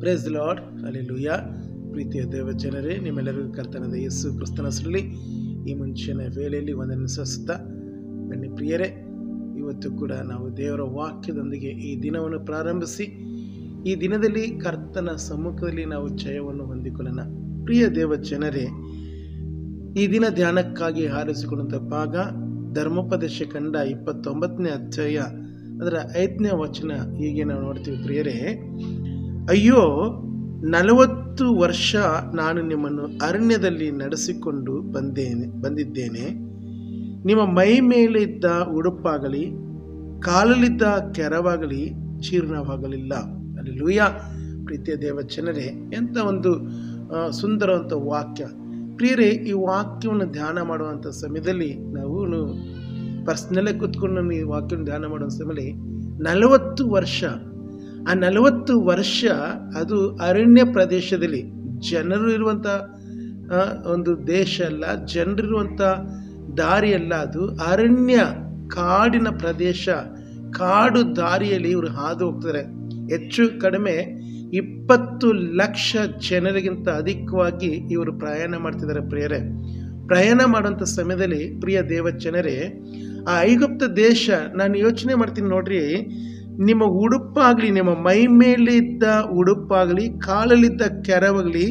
Praise the lord, hallelujah. ಪ್ರೀತಿಯ ದೇವ ಜನರೇ, ನಿಮ್ಮೆಲ್ಲರಿಗೂ ಕರ್ತನಾದ ಯೇಸು ಕ್ರಿಸ್ತನ ಹೆಸರಲ್ಲಿ ಈ ಮುಂಚಿನ ವೇಳೆಯಲ್ಲಿ ವಂದನೆ ಸಲ್ಲಿಸುತ್ತಾ, ಬನ್ನಿ ಪ್ರಿಯರೇ, ಇವತ್ತು ಕೂಡ ನಾವು ದೇವರ ವಾಕ್ಯದೊಂದಿಗೆ ಈ ದಿನವನ್ನು ಪ್ರಾರಂಭಿಸಿ ಈ ದಿನದಲ್ಲಿ ಕರ್ತನ ಸಮ್ಮುಖದಲ್ಲಿ ನಾವು ಜಯವನ್ನು ಹೊಂದಿಕೊಳ್ಳೋಣ. ಪ್ರಿಯ ದೇವ ಜನರೇ, ಈ ದಿನ ಧ್ಯಾನಕ್ಕಾಗಿ ಆರಿಸಿಕೊಂಡಂಥ ಭಾಗ ಧರ್ಮೋಪದೇಶ ಕಂಡ 29ನೇ ಅಧ್ಯಾಯ ಅದರ 5ನೇ ವಚನ. ಹೀಗೆ ನಾವು ನೋಡ್ತೀವಿ ಪ್ರಿಯರೇ, ಅಯ್ಯೋ 40 ವರ್ಷ ನಾನು ನಿಮ್ಮನ್ನು ಅರಣ್ಯದಲ್ಲಿ ನಡೆಸಿಕೊಂಡು ಬಂದಿದ್ದೇನೆ. ನಿಮ್ಮ ಮೈ ಮೇಲಿದ್ದ ಉಡುಪಾಗಲಿ ಕಾಲಲ್ಲಿದ್ದ ಕೆರವಾಗಲಿ ಜೀರ್ಣವಾಗಲಿಲ್ಲ. ಹಲ್ಲೆಲೂಯಾ. ಪ್ರೀತಿಯ ದೇವ ಜನರೇ, ಎಂಥ ಒಂದು ಸುಂದರವಂಥ ವಾಕ್ಯ ಪ್ರಿಯರೇ. ಈ ವಾಕ್ಯವನ್ನು ಧ್ಯಾನ ಮಾಡುವಂಥ ಸಮಯದಲ್ಲಿ ನಾವು ಪರ್ಸ್ನಲ್ಲೇ ಕೂತ್ಕೊಂಡು ಈ ವಾಕ್ಯವನ್ನು ಧ್ಯಾನ ಮಾಡುವ ಸಮಯದಲ್ಲಿ 40 ವರ್ಷ, ಆ 40 ವರ್ಷ ಅದು ಅರಣ್ಯ ಪ್ರದೇಶದಲ್ಲಿ ಜನರು ಇರುವಂಥ ಒಂದು ದೇಶ ಅಲ್ಲ, ಜನರಿರುವಂಥ ದಾರಿ ಅಲ್ಲ, ಅದು ಅರಣ್ಯ ಕಾಡಿನ ಪ್ರದೇಶ. ಕಾಡು ದಾರಿಯಲ್ಲಿ ಇವರು ಹಾದು ಹೋಗ್ತಾರೆ. ಹೆಚ್ಚು ಕಡಿಮೆ 20 ಲಕ್ಷ ಜನರಿಗಿಂತ ಅಧಿಕವಾಗಿ ಇವರು ಪ್ರಯಾಣ ಮಾಡ್ತಿದ್ದಾರೆ ಪ್ರಿಯರೇ. ಪ್ರಯಾಣ ಮಾಡುವಂಥ ಸಮಯದಲ್ಲಿ ಪ್ರಿಯ ದೇವ ಜನರೇ, ಆ ಐಗುಪ್ತ ದೇಶ, ನಾನು ಯೋಚನೆ ಮಾಡ್ತೀನಿ ನೋಡ್ರಿ, ನಿಮ್ಮ ಉಡುಪಾಗಲಿ, ನಿಮ್ಮ ಮೈ ಮೇಲಿದ್ದ ಉಡುಪಾಗಲಿ ಕಾಲಲ್ಲಿದ್ದ ಕೆರವಾಗಲಿ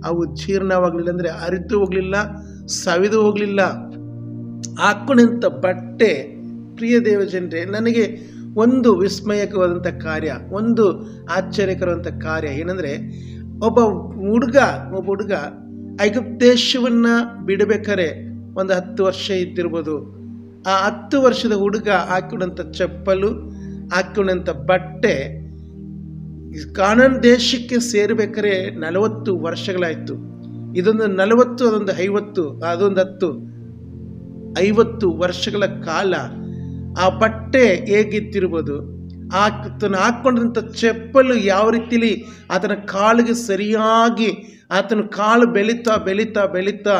ಅವು ಜೀರ್ಣವಾಗಲಿಲ್ಲ, ಅಂದರೆ ಅರಿತು ಹೋಗಲಿಲ್ಲ, ಸವಿದು ಹೋಗಲಿಲ್ಲ. ಹಾಕೊಂಡಂಥ ಬಟ್ಟೆ, ಪ್ರಿಯ ದೇವ ಜನರೇ, ನನಗೆ ಒಂದು ವಿಸ್ಮಯಕವಾದಂಥ ಕಾರ್ಯ, ಒಂದು ಆಶ್ಚರ್ಯಕರವಾದಂಥ ಕಾರ್ಯ ಏನಂದರೆ, ಒಬ್ಬ ಹುಡುಗ ಐಗುಪ್ತ ದೇಶವನ್ನು ಬಿಡಬೇಕಾರೆ ಒಂದು 10 ವರ್ಷ ಇದ್ದಿರ್ಬೋದು. ಆ 10 ವರ್ಷದ ಹುಡುಗ ಹಾಕೊಂಡಂಥ ಚಪ್ಪಲು, ಹಾಕೊಂಡಂಥ ಬಟ್ಟೆ ಕಾನಾನ್ ದೇಶಕ್ಕೆ ಸೇರಬೇಕಾರೆ 40 ವರ್ಷಗಳಾಯಿತು. ಇದೊಂದು 40, ಅದೊಂದು 50, ಅದೊಂದು 10, 50 ವರ್ಷಗಳ ಕಾಲ ಆ ಬಟ್ಟೆ ಹೇಗಿದ್ದಿರ್ಬೋದು, ಆತನ ಹಾಕ್ಕೊಂಡಂಥ ಚಪ್ಪಲು ಯಾವ ರೀತಿಲಿ ಆತನ ಕಾಲಿಗೆ ಸರಿಯಾಗಿ, ಆತನ ಕಾಲು ಬೆಳೀತಾ ಬೆಳೀತಾ ಬೆಳೀತಾ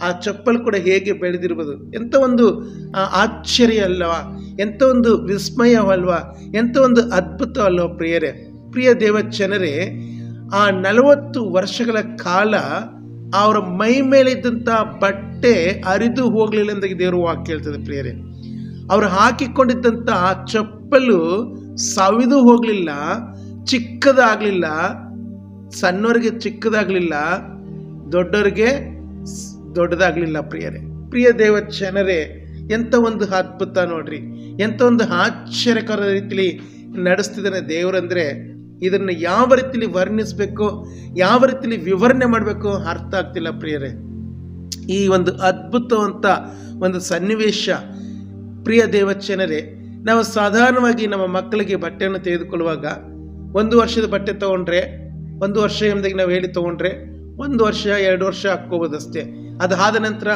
ಆ ಚಪ್ಪಲು ಕೂಡ ಹೇಗೆ ಬೆಳೆದಿರ್ಬೋದು. ಎಂಥ ಒಂದು ಆಶ್ಚರ್ಯ ಅಲ್ವಾ, ಎಂಥ ಒಂದು ವಿಸ್ಮಯವಲ್ವಾ, ಎಂಥ ಒಂದು ಅದ್ಭುತ ಅಲ್ವ ಪ್ರಿಯರೇ. ಪ್ರಿಯ ದೇವ ಜನರೇ, ಆ 40 ವರ್ಷಗಳ ಕಾಲ ಅವರ ಮೈ ಮೇಲಿದ್ದಂಥ ಬಟ್ಟೆ ಅರಿದು ಹೋಗಲಿಲ್ಲ ಅಂತ ದೇವರು ವಾಕ್ಯ ಹೇಳ್ತದೆ ಪ್ರಿಯರೇ. ಅವರು ಹಾಕಿಕೊಂಡಿದ್ದಂಥ ಚಪ್ಪಲು ಸವಿದು ಹೋಗಲಿಲ್ಲ, ಚಿಕ್ಕದಾಗಲಿಲ್ಲ, ಸಣ್ಣವರಿಗೆ ಚಿಕ್ಕದಾಗಲಿಲ್ಲ, ದೊಡ್ಡವರಿಗೆ ದೊಡ್ಡದಾಗಲಿಲ್ಲ ಪ್ರಿಯರೇ. ಪ್ರಿಯ ದೇವ ಜನರೇ, ಎಂಥ ಒಂದು ಅದ್ಭುತ ನೋಡ್ರಿ, ಎಂಥ ಒಂದು ಆಶ್ಚರ್ಯಕರ ರೀತಿಲಿ ನಡೆಸ್ತಿದ್ದಾನೆ ದೇವರಂದರೆ, ಇದನ್ನು ಯಾವ ರೀತಿಲಿ ವರ್ಣಿಸಬೇಕು, ಯಾವ ರೀತಿಲಿ ವಿವರಣೆ ಮಾಡಬೇಕು ಅರ್ಥ ಆಗ್ತಿಲ್ಲ ಪ್ರಿಯರೇ. ಈ ಒಂದು ಅದ್ಭುತವಂತ ಒಂದು ಸನ್ನಿವೇಶ ಪ್ರಿಯ ದೇವಚನರೇ, ನಾವು ಸಾಧಾರಣವಾಗಿ ನಮ್ಮ ಮಕ್ಕಳಿಗೆ ಬಟ್ಟೆಯನ್ನು ತೆಗೆದುಕೊಳ್ಳುವಾಗ 1 ವರ್ಷದ ಬಟ್ಟೆ ತೊಗೊಂಡ್ರೆ, 1 ವರ್ಷ ಎಂಬುದಾಗಿ ನಾವು ಹೇಳಿ ತೊಗೊಂಡ್ರೆ 1 ವರ್ಷ 2 ವರ್ಷ ಹಾಕ್ಕೋಬೋದು ಅಷ್ಟೇ. ಅದು ಆದ ನಂತರ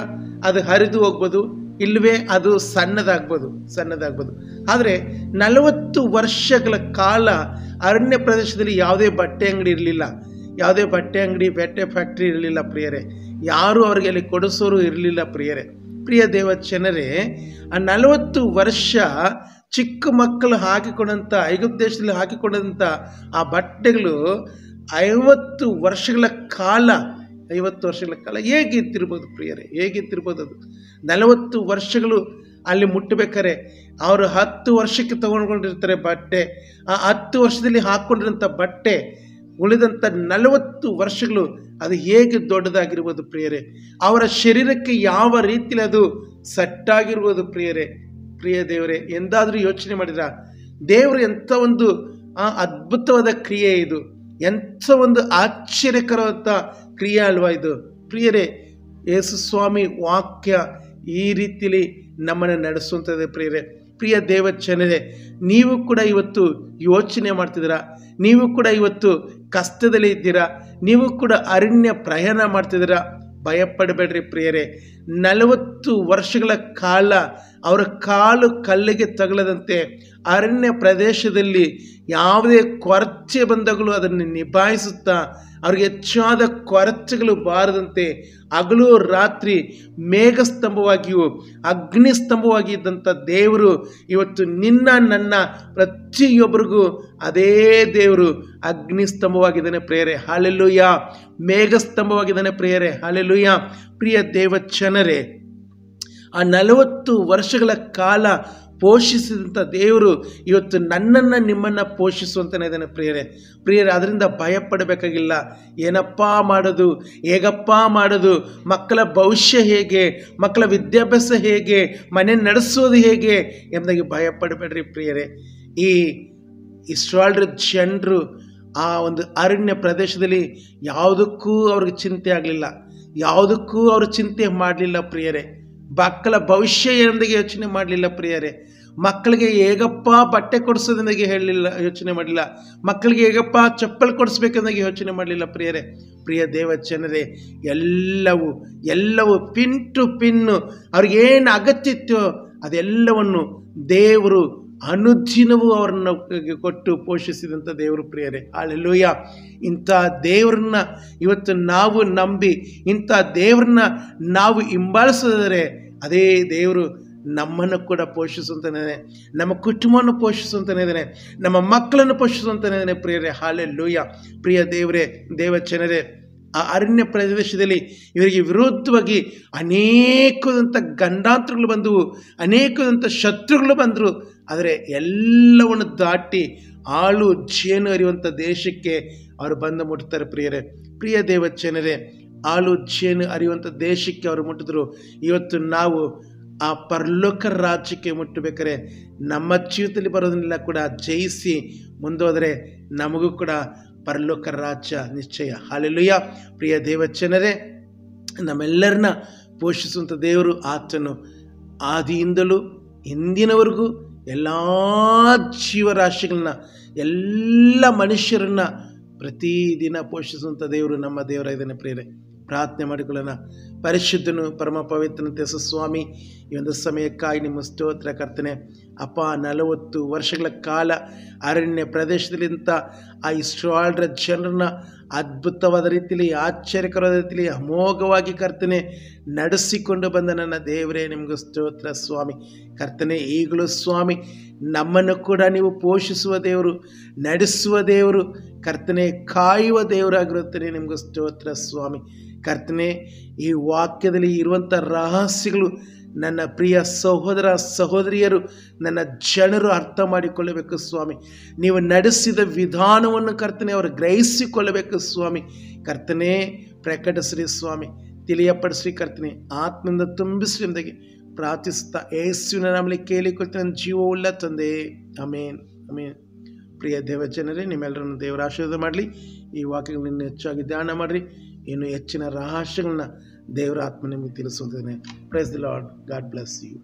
ಅದು ಹರಿದು ಹೋಗ್ಬೋದು, ಇಲ್ಲವೇ ಅದು ಸಣ್ಣದಾಗ್ಬೋದು. ಆದರೆ 40 ವರ್ಷಗಳ ಕಾಲ ಅರಣ್ಯ ಪ್ರದೇಶದಲ್ಲಿ ಯಾವುದೇ ಬಟ್ಟೆ ಅಂಗಡಿ ಇರಲಿಲ್ಲ, ಯಾವುದೇ ಬಟ್ಟೆ ಅಂಗಡಿ, ಬಟ್ಟೆ ಫ್ಯಾಕ್ಟ್ರಿ ಇರಲಿಲ್ಲ ಪ್ರಿಯರೇ. ಯಾರೂ ಅವರಿಗೆ ಅಲ್ಲಿ ಕೊಡಿಸೋರು ಇರಲಿಲ್ಲ ಪ್ರಿಯರೇ. ಪ್ರಿಯ ದೇವ ಜನರೇ, ಆ 40 ವರ್ಷ ಚಿಕ್ಕ ಮಕ್ಕಳು ಹಾಕಿಕೊಂಡಂಥ, ಐಗುಪ್ತ ದೇಶದಲ್ಲಿ ಹಾಕಿಕೊಂಡಂಥ ಆ ಬಟ್ಟೆಗಳು 50 ವರ್ಷಗಳ ಕಾಲ, 50 ವರ್ಷಗಳ ಕಾಲ ಹೇಗಿತ್ತಿರ್ಬೋದು ಪ್ರಿಯರೇ, ಹೇಗಿತ್ತಿರ್ಬೋದು. ಅದು 40 ವರ್ಷಗಳು ಅಲ್ಲಿ ಮುಟ್ಟಬೇಕಾರೆ ಅವರು 10 ವರ್ಷಕ್ಕೆ ತಗೊಂಡ್ಕೊಂಡಿರ್ತಾರೆ ಬಟ್ಟೆ. ಆ 10 ವರ್ಷದಲ್ಲಿ ಹಾಕ್ಕೊಂಡಿರೋಂಥ ಬಟ್ಟೆ ಉಳಿದಂಥ 40 ವರ್ಷಗಳು ಅದು ಹೇಗೆ ದೊಡ್ಡದಾಗಿರ್ಬೋದು ಪ್ರಿಯರೇ. ಅವರ ಶರೀರಕ್ಕೆ ಯಾವ ರೀತಿಯಲ್ಲಿ ಅದು ಸೆಟ್ಟಾಗಿರ್ಬೋದು ಪ್ರಿಯರೇ. ಪ್ರಿಯ ದೇವರೇ, ಎಂದಾದರೂ ಯೋಚನೆ ಮಾಡಿದ್ರ ದೇವರು ಎಂಥ ಒಂದು ಅದ್ಭುತವಾದ ಕ್ರಿಯೆ ಇದು, ಎಂಥ ಒಂದು ಆಶ್ಚರ್ಯಕರವಾದ ಕ್ರಿಯೆ ಅಲ್ವಾ ಇದು ಪ್ರಿಯರೇ. ಯೇಸು ಸ್ವಾಮಿ ವಾಕ್ಯ ಈ ರೀತಿಯಲ್ಲಿ ನಮ್ಮನ್ನು ನಡೆಸುವಂಥದ್ದೇ ಪ್ರಿಯರೇ. ಪ್ರಿಯ ದೇವ ಜನರೇ, ನೀವು ಕೂಡ ಇವತ್ತು ಯೋಚನೆ ಮಾಡ್ತಿದ್ದೀರಾ, ನೀವು ಕೂಡ ಇವತ್ತು ಕಷ್ಟದಲ್ಲಿ ಇದ್ದೀರಾ, ನೀವು ಕೂಡ ಅರಣ್ಯ ಪ್ರಯಾಣ ಮಾಡ್ತಿದ್ದೀರಾ. ಭಯಪಡಬೇಡ್ರಿ ಪ್ರಿಯರೇ. 40 ವರ್ಷಗಳ ಕಾಲ ಅವರ ಕಾಲು ಕಲ್ಲಿಗೆ ತಗಲದಂತೆ ಅರಣ್ಯ ಪ್ರದೇಶದಲ್ಲಿ ಯಾವುದೇ ಕೊರತೆ ಬಂದಾಗಲೂ ಅದನ್ನು ನಿಭಾಯಿಸುತ್ತಾ ಅವ್ರಿಗೆ ಹೆಚ್ಚಾದ ಕೊರತೆಗಳು ಬಾರದಂತೆ ಹಗಲು ರಾತ್ರಿ ಮೇಘಸ್ತಂಭವಾಗಿಯೂ ಅಗ್ನಿಸ್ತಂಭವಾಗಿ ಇದ್ದಂಥ ದೇವರು ಇವತ್ತು ನಿನ್ನ ನನ್ನ ಪ್ರತಿಯೊಬ್ಬರಿಗೂ ಅದೇ ದೇವರು ಅಗ್ನಿಸ್ತಂಭವಾಗಿದ್ದಾನೆ ಪ್ರಿಯರೇ. ಹಲ್ಲೆಲೂಯಾ. ಮೇಘಸ್ತಂಭವಾಗಿದ್ದಾನೆ ಪ್ರಿಯರೇ. ಹಲ್ಲೆಲೂಯಾ. ಪ್ರಿಯ ದೇವಜನರೇ, ಆ 40 ವರ್ಷಗಳ ಕಾಲ ಪೋಷಿಸಿದಂಥ ದೇವರು ಇವತ್ತು ನನ್ನನ್ನು ನಿಮ್ಮನ್ನು ಪೋಷಿಸುವಂತನೇ ಇದ್ದಾನೆ ಪ್ರಿಯರೇ. ಅದರಿಂದ ಭಯಪಡಬೇಕಾಗಿಲ್ಲ. ಏನಪ್ಪ ಮಾಡೋದು, ಹೇಗಪ್ಪ ಮಾಡೋದು, ಮಕ್ಕಳ ಭವಿಷ್ಯ ಹೇಗೆ, ಮಕ್ಕಳ ವಿದ್ಯಾಭ್ಯಾಸ ಹೇಗೆ, ಮನೆ ನಡೆಸೋದು ಹೇಗೆ ಎಂಬುದಾಗಿ ಭಯಪಡಬೇಡ್ರಿ ಪ್ರಿಯರೇ. ಇಸ್ರಾಯೇಲ್ ಜನರು ಆ ಒಂದು ಅರಣ್ಯ ಪ್ರದೇಶದಲ್ಲಿ ಯಾವುದಕ್ಕೂ ಅವ್ರಿಗೆ ಚಿಂತೆ ಆಗಲಿಲ್ಲ, ಯಾವುದಕ್ಕೂ ಅವರು ಚಿಂತೆ ಮಾಡಲಿಲ್ಲ ಪ್ರಿಯರೇ. ಮಕ್ಕಳ ಭವಿಷ್ಯ ಎಂದಾಗಿ ಯೋಚನೆ ಮಾಡಲಿಲ್ಲ ಪ್ರಿಯರೇ. ಮಕ್ಕಳಿಗೆ ಹೇಗಪ್ಪ ಬಟ್ಟೆ ಕೊಡಿಸೋದೆಂದಾಗಿ ಯೋಚನೆ ಮಾಡಲಿಲ್ಲ. ಮಕ್ಕಳಿಗೆ ಹೇಗಪ್ಪ ಚಪ್ಪಲ್ ಕೊಡಿಸ್ಬೇಕೆಂದಾಗಿ ಯೋಚನೆ ಮಾಡಲಿಲ್ಲ ಪ್ರಿಯರೇ. ಪ್ರಿಯ ದೇವಜನರೇ, ಎಲ್ಲವೂ ಪಿನ್ ಟು ಪಿನ್ನು ಅವ್ರಿಗೇನು ಅಗತ್ಯ ಇತ್ತೋ ಅದೆಲ್ಲವನ್ನು ದೇವರು ಅನುದಿನವೂ ಅವರನ್ನು ಕೊಟ್ಟು ಪೋಷಿಸಿದಂಥ ದೇವರು ಪ್ರಿಯರೇ. ಹಲ್ಲೆಲೂಯಾ. ಇಂಥ ದೇವ್ರನ್ನ ಇವತ್ತು ನಾವು ನಂಬಿ ಇಂಥ ದೇವ್ರನ್ನ ನಾವು ಹಿಂಬಾಲಿಸಿದರೆ ಅದೇ ದೇವರು ನಮ್ಮನ್ನು ಕೂಡ ಪೋಷಿಸುವಂತಾನೆ, ನಮ್ಮ ಕುಟುಂಬವನ್ನು ಪೋಷಿಸುವಂತಾನೆ ಇದ್ದಾನೆ, ನಮ್ಮ ಮಕ್ಕಳನ್ನು ಪೋಷಿಸುವಂತಾನೆ ಇದ್ದಾನೆ ಪ್ರಿಯರೇ. ಹಲ್ಲೆಲೂಯಾ. ಪ್ರಿಯ ದೇವಜನರೇ, ಆ ಅರಣ್ಯ ಪ್ರದೇಶದಲ್ಲಿ ಇವರಿಗೆ ವಿರುದ್ಧವಾಗಿ ಅನೇಕದಂಥ ಗಂಡಾಂತರಗಳು ಬಂದವು, ಅನೇಕದಂಥ ಶತ್ರುಗಳು ಬಂದರು. ಆದರೆ ಎಲ್ಲವನ್ನು ದಾಟಿ ಹಾಲು ಜೇನು ಹರಿಯುವಂಥ ದೇಶಕ್ಕೆ ಅವರು ಬಂದು ಮುಟ್ತಾರೆ ಪ್ರಿಯರೇ. ಪ್ರಿಯ ದೇವಜನರೇ, ಹಾಲು ಜೇನು ಹರಿಯುವಂಥ ದೇಶಕ್ಕೆ ಅವರು ಮುಟ್ಟಿದ್ರು. ಇವತ್ತು ನಾವು ಆ ಪರಲೋಕ ರಾಜ್ಯಕ್ಕೆ ಮುಟ್ಟಬೇಕಾರೆ ನಮ್ಮ ಜೀವಿತದಲ್ಲಿ ಬರೋದನ್ನೆಲ್ಲ ಕೂಡ ಜಯಿಸಿ ಮುಂದೋದರೆ ನಮಗೂ ಕೂಡ ಪರಲೋಕ ರಾಜ್ಯ ನಿಶ್ಚಯ. ಹಲ್ಲೆಲೂಯಾ. ಪ್ರಿಯ ದೇವಜನರೇ, ನಮ್ಮೆಲ್ಲರನ್ನ ಪೋಷಿಸುವಂಥ ದೇವರು ಆತನು ಆದಿಯಿಂದಲೂ ಇಂದಿನವರೆಗೂ ಎಲ್ಲ ಜೀವರಾಶಿಗಳನ್ನ, ಎಲ್ಲ ಮನುಷ್ಯರನ್ನ ಪ್ರತಿದಿನ ಪೋಷಿಸುವಂಥ ದೇವರು ನಮ್ಮ ದೇವರ ಇದ್ದಾನೆ ಪ್ರಿಯರೇ. ಪ್ರಾರ್ಥನೆ ಮಾಡಿಕೊಳ್ಳೋಣ. ಪರಿಶುದ್ಧನು ಪರಮ ಪವಿತ್ರನಂತೆ ಸ್ವಾಮಿ, ಈ ಒಂದು ಸಮಯಕ್ಕಾಗಿ ನಿಮ್ಮ ಸ್ತೋತ್ರ ಕರ್ತನೆ. ಅಪ್ಪ, 40 ವರ್ಷಗಳ ಕಾಲ ಅರಣ್ಯ ಪ್ರದೇಶದಲ್ಲಿಂತ ಆ ಇಸ್ರಾಯೇಲ್ ಜನರನ್ನ ಅದ್ಭುತವಾದ ರೀತಿಯಲ್ಲಿ, ಆಶ್ಚರ್ಯಕರವಾದ ರೀತಿಯಲ್ಲಿ ಅಮೋಘವಾಗಿ ಕರ್ತನೆ ನಡೆಸಿಕೊಂಡು ಬಂದ ನನ್ನ ದೇವರೇ, ನಿಮಗೂ ಸ್ತೋತ್ರ ಸ್ವಾಮಿ. ಕರ್ತನೆ, ಈಗಲೂ ಸ್ವಾಮಿ ನಮ್ಮನ್ನು ಕೂಡ ನೀವು ಪೋಷಿಸುವ ದೇವರು, ನಡೆಸುವ ದೇವರು ಕರ್ತನೆ, ಕಾಯುವ ದೇವರಾಗಿರುತ್ತೇನೆ. ನಿಮಗೂ ಸ್ತೋತ್ರ ಸ್ವಾಮಿ. ಕರ್ತನೆ, ಈ ವಾಕ್ಯದಲ್ಲಿ ಇರುವಂಥ ರಹಸ್ಯಗಳು ನನ್ನ ಪ್ರಿಯ ಸಹೋದರ ಸಹೋದರಿಯರು, ನನ್ನ ಜನರು ಅರ್ಥ ಮಾಡಿಕೊಳ್ಳಬೇಕು ಸ್ವಾಮಿ. ನೀವು ನಡೆಸಿದ ವಿಧಾನವನ್ನು ಕರ್ತನೆ ಅವರು ಗ್ರಹಿಸಿಕೊಳ್ಳಬೇಕು ಸ್ವಾಮಿ. ಕರ್ತನೆ, ಪ್ರಕಟಿಸ್ರಿ ಸ್ವಾಮಿ, ತಿಳಿಯಪಡಿಸ್ರಿ ಕರ್ತನೆ, ಆತ್ಮದಿಂದ ತುಂಬಿಸ್ರಿ ಎಂದಾಗಿ ಪ್ರಾರ್ಥಿಸುತ್ತಾ ಯೇಸುವಿನ ನಾಮದಲ್ಲಿ ಕೇಳಿಕೊಳ್ತೀನಿ, ನನ್ನ ಜೀವವುಳ್ಳ ತಂದೆ. ಆಮೇನ್, ಆಮೇನ್. ಪ್ರಿಯ ದೇವಜನರೇ, ನಿಮ್ಮೆಲ್ಲರನ್ನು ದೇವರ ಆಶೀರ್ವಾದ ಮಾಡಲಿ. ಈ ವಾಕ್ಯಗಳನ್ನು ಹೆಚ್ಚಾಗಿ ಧ್ಯಾನ ಮಾಡಿರಿ. ಇನ್ನು ಹೆಚ್ಚಿನ ರಹಸ್ಯಗಳನ್ನ ದೇವರ ಆತ್ಮ ನಿಮಗೆ ತಿಳಿಸುವಂತಾನೆ. Praise the lord. God bless you.